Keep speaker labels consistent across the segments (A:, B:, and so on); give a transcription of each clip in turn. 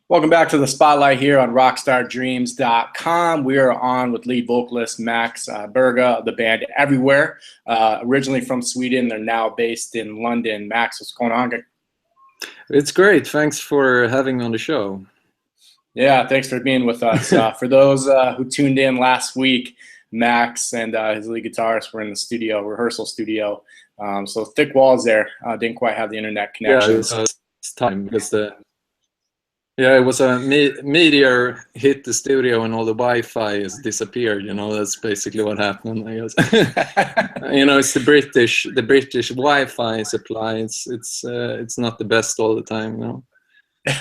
A: Welcome back to the Spotlight here on rockstardreams.com. We are on with lead vocalist Max Berga of the band Everywhere. Originally from Sweden, they're now based in London. Max, what's going on?
B: It's great. Thanks for having me on the show.
A: Yeah, thanks for being with us. For those who tuned in last week, Max and his lead guitarist were in the studio, rehearsal studio. So thick walls there. Didn't quite have the internet connection.
B: Yeah, it's time because it was a meteor hit the studio and all the Wi-Fi has disappeared. That's basically what happened, I guess. It's the British Wi-Fi supply. It's not the best all the time.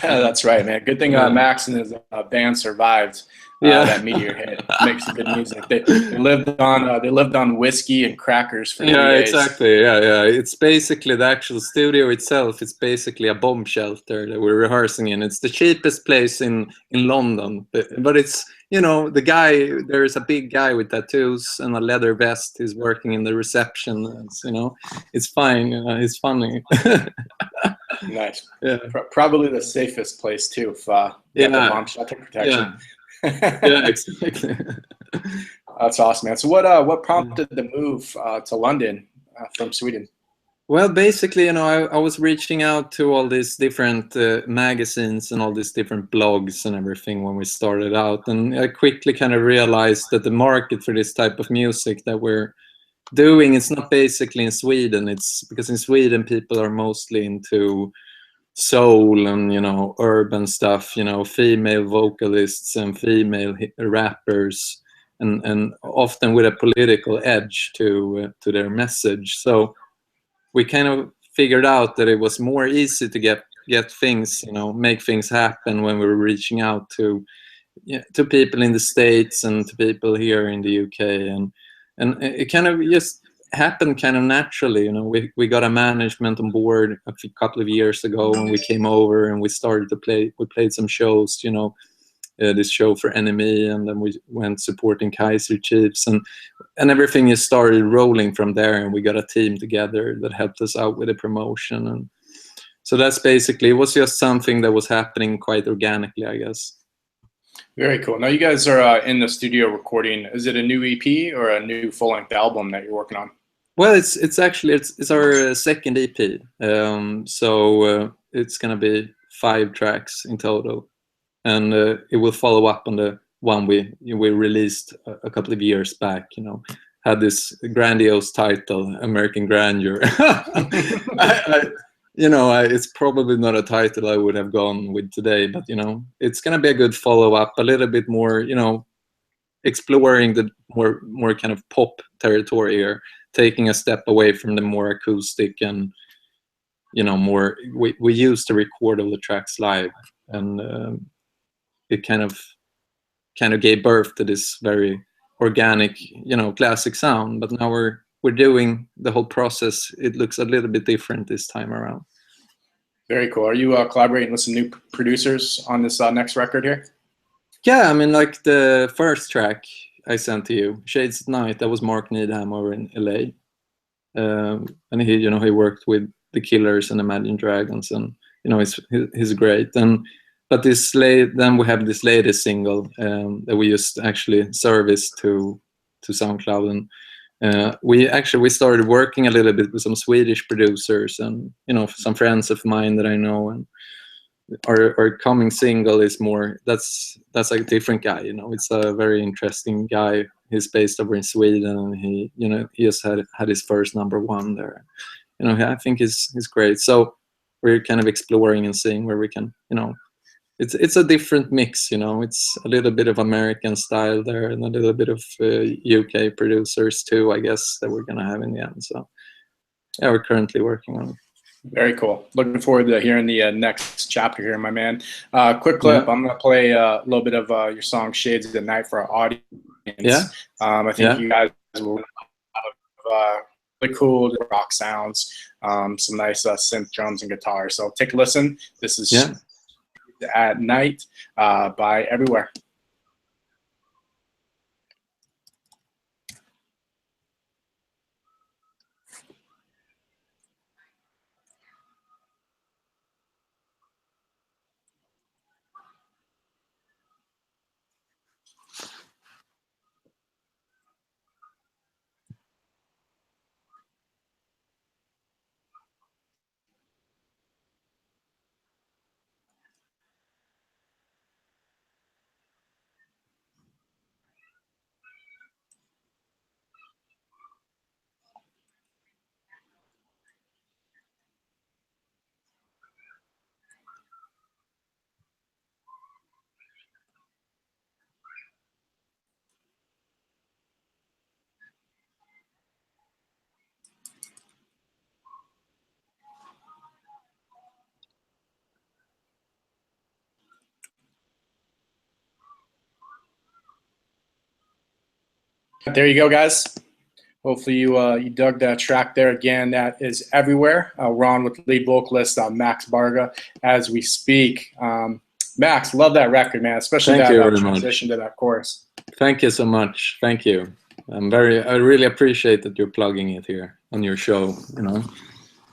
A: That's right, man. Good thing Max and his band survived that meteor hit. Makes some good music. They lived on whiskey and crackers for 3 days.
B: Exactly. Yeah. It's basically the actual studio itself. It's basically a bomb shelter that we're rehearsing in. It's the cheapest place in London, but it's the guy. There's a big guy with tattoos and a leather vest. He's working in the reception. It's fine. It's funny.
A: Nice.
B: Yeah.
A: Probably the safest place too. If the bomb shelter protection.
B: Yeah, exactly.
A: That's awesome, man. So what prompted the move to London from Sweden?
B: Well, basically, I was reaching out to all these different magazines and all these different blogs and everything when we started out, and I quickly kind of realized that the market for this type of music that we're doing, it's not basically in Sweden. It's because in Sweden people are mostly into soul and urban stuff, female vocalists and female rappers, and often with a political edge to their message. So we kind of figured out that it was more easy to get things, make things happen when we were reaching out to people in the States and to people here in the UK, and it kind of just happened kind of naturally. We got a management on board a couple of years ago when we came over, and we started to play. We played some shows, this show for Enemy, and then we went supporting Kaiser Chiefs, and everything just started rolling from there, and we got a team together that helped us out with the promotion. And so that's basically, it was just something that was happening quite organically, I guess.
A: Very cool. Now you guys are in the studio recording. Is it a new EP or a new full-length album that you're working on?
B: Well, it's actually our second EP. So it's gonna be 5 tracks in total, and it will follow up on the one we released a couple of years back. Had this grandiose title, American Grandeur. It's probably not a title I would have gone with today, but it's gonna be a good follow-up, a little bit more, exploring the more kind of pop territory here, taking a step away from the more acoustic and more. We used to record all the tracks live, and it kind of gave birth to this very organic, classic sound. But now we're doing the whole process. It looks a little bit different this time around.
A: Very cool. Are you collaborating with some new producers on this next record here?
B: Yeah, I mean, like the first track I sent to you, Shades at Night, that was Mark Needham over in LA. And he worked with the Killers and Imagine Dragons, and he's great. But then we have this latest single that we just actually serviced to SoundCloud, and we started working a little bit with some Swedish producers and some friends of mine that I know, and our coming single is more that's a different guy. It's a very interesting guy. He's based over in Sweden, and he has had his first #1 there. I think he's great. So we're kind of exploring and seeing where we can, it's a different mix. It's a little bit of American style there, and a little bit of UK producers too, I guess, that we're gonna have in the end. So yeah, we're currently working on it.
A: Very cool. Looking forward to hearing the next chapter here, my man. Quick clip. Yeah. I'm going to play a little bit of your song Shades at Night for our audience.
B: Yeah.
A: I think you guys will have really cool rock sounds, some nice synth drums and guitars. So take a listen. This is Shades at Night by Everywhere. There you go, guys. Hopefully you dug that track there. Again, that is Everywhere. We're on with lead vocalist Max Berga as we speak. Max, love that record, man, especially
B: Thank
A: that
B: you very
A: transition
B: much.
A: to that chorus.
B: Thank you so much. Thank you. I really appreciate that you're plugging it here on your show, you know.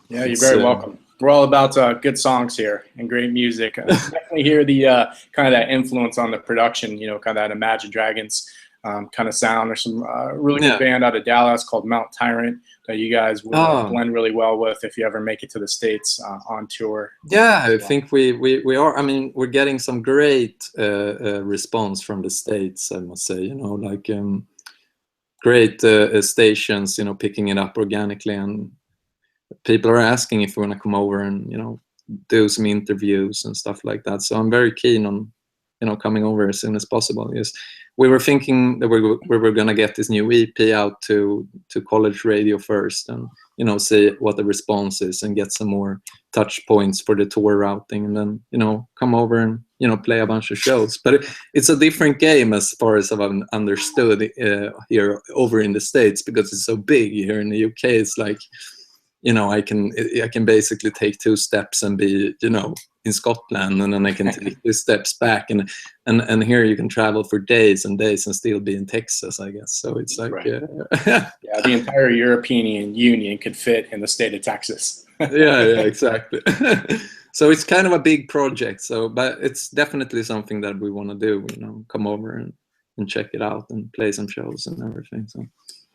A: Yeah, you're very welcome. We're all about good songs here and great music. Definitely hear the kind of that influence on the production, you know, kind of that Imagine Dragons kind of sound. There's some really good band out of Dallas called Mount Tyrant that you guys will blend really well with if you ever make it to the States on tour.
B: Yeah, I think we are. I mean, we're getting some great response from the States, I must say, you know, like great stations, you know, picking it up organically, and people are asking if we want to come over and, you know, do some interviews and stuff like that. So I'm very keen on, you know, coming over as soon as possible. Yes, we were thinking that we were going to get this new EP out to college radio first, and, you know, see what the response is and get some more touch points for the tour routing, and then, you know, come over and, you know, play a bunch of shows. But it's a different game as far as I've understood here over in the States, because it's so big. Here in the UK, it's like, you know, I can basically take 2 steps and be, you know, in Scotland, and then I can take 2 steps back, and here you can travel for days and days and still be in Texas, I guess. So it's like,
A: right. Yeah, the entire European Union could fit in the state of Texas.
B: yeah, exactly. So it's kind of a big project. So, but it's definitely something that we want to do. You know, come over and check it out and play some shows and everything. So.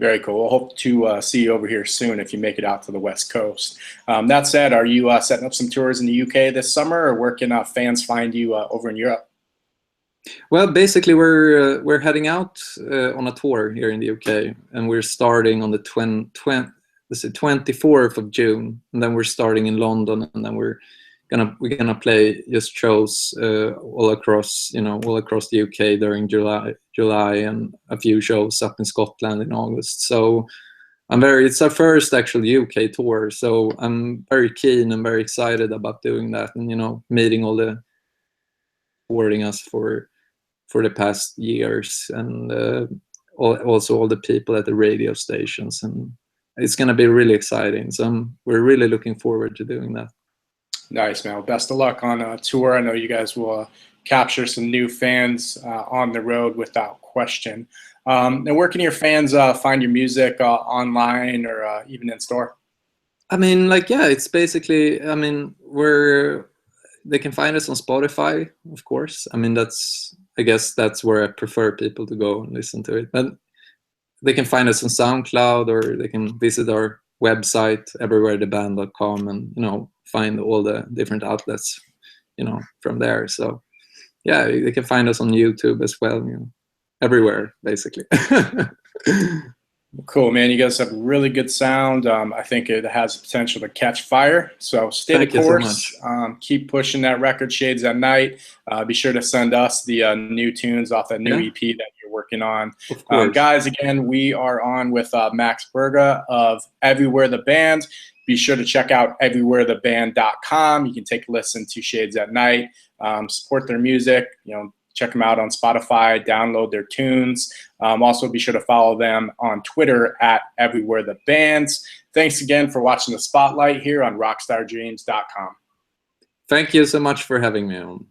A: Very cool. We'll hope to see you over here soon if you make it out to the West Coast. That said, are you setting up some tours in the UK this summer, or where can fans find you over in Europe?
B: Well, basically, we're heading out on a tour here in the UK, and we're starting on the 24th of June, and then we're starting in London, and then we're gonna play just shows all across the UK during July, and a few shows up in Scotland in August. So it's our first actual UK tour, so I'm very keen and very excited about doing that, and, you know, meeting all the supporting us for the past years, and also all the people at the radio stations, and it's gonna be really exciting. So we're really looking forward to doing that.
A: Nice, man. Well, best of luck on tour. I know you guys will capture some new fans on the road without question. And where can your fans find your music online or even in store?
B: I mean, like, yeah, it's basically, I mean, they can find us on Spotify, of course. I mean, I guess that's where I prefer people to go and listen to it. But they can find us on SoundCloud, or they can visit our website, everywheretheband.com, and, you know, find all the different outlets, you know, from there. So yeah, they can find us on YouTube as well, you know, everywhere basically.
A: Cool, man. You guys have really good sound. I think it has the potential to catch fire. So stay the course. So keep pushing that record, Shades at Night. Be sure to send us the new tunes off that new EP that you're working on. Guys, again, we are on with Max Berga of Everywhere the Band. Be sure to check out everywheretheband.com. You can take a listen to Shades at Night. Support their music. You know, check them out on Spotify. Download their tunes. Also, be sure to follow them on Twitter at everywheretheband. Thanks again for watching the Spotlight here on rockstardreams.com.
B: Thank you so much for having me on.